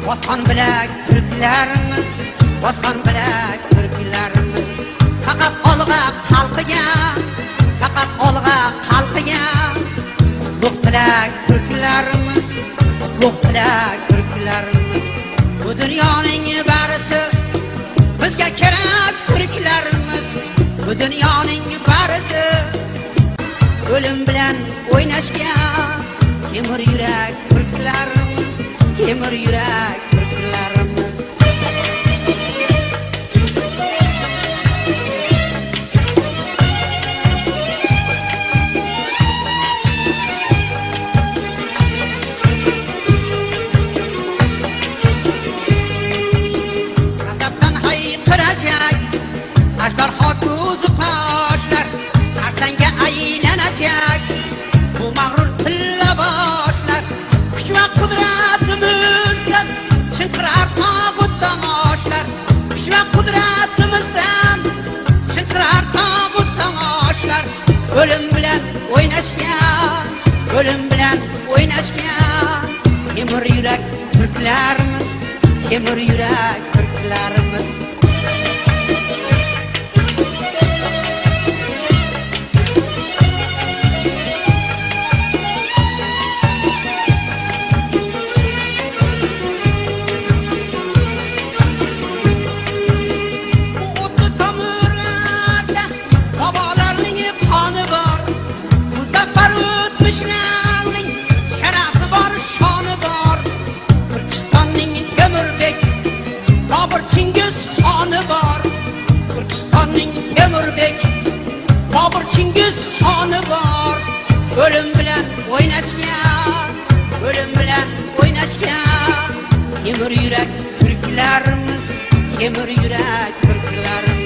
bosqon bilak turklarimiz, bosqon bilak turklarimiz. Faqat olg'a xalqiga, faqat olg'a xalqiga. Qutlug' tilak turklarimiz, qutlug' tilak turklarimiz. Bu dunyoning barisi bizga kerak turklarimiz. Bu dunyoning barisi o'lim bilan o'ynashga. Temir yurak turklarimiz, temir yurak turklarimiz. G'azabdan hayqirajak ajdarho ko'zi qoshlar, arsanga aylanajak bu mag'rur tilla boshlar. Kuch va qudratimizdan chinqirar tog'ut tomoshlar, kuch va qudratimizdan chinqirar tog'ut tomoshlar. O'lim bilan o'ynashga, o'lim bilan o'ynashga. Temir yurak turklarimiz, temir yurak turklarimiz. Bobur Chingiz xoni bor. O'lim bilan o'ynashga, o'lim bilan o'ynashga. Temir yurak turklarimiz, temir yurak turklarimiz.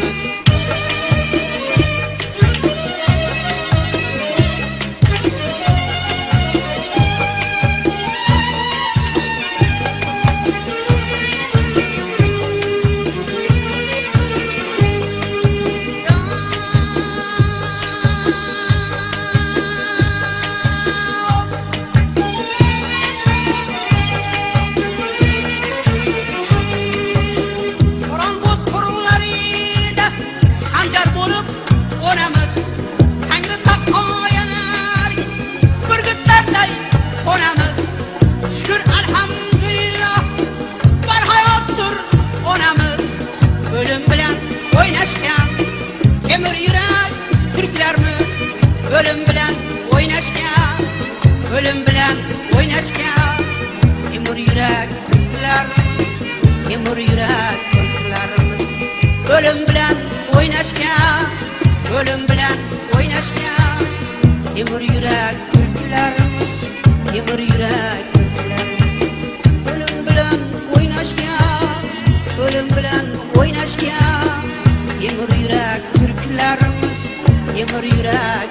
O'lim bilan o'ynashga, temir yurak turklarimiz. O'lim bilan o'ynashga, o'lim bilan o'ynashga. Temir yurak turklarimiz, temir yurak turklarimiz. O'lim bilan o'ynashga, o'lim bilan o'ynashga. Temir yurak turklarimiz, temir yurak turklarimiz. O'lim bilan o'ynashga, o'lim bilan o'ynashga. Temir yurak turklarimiz, temir yurak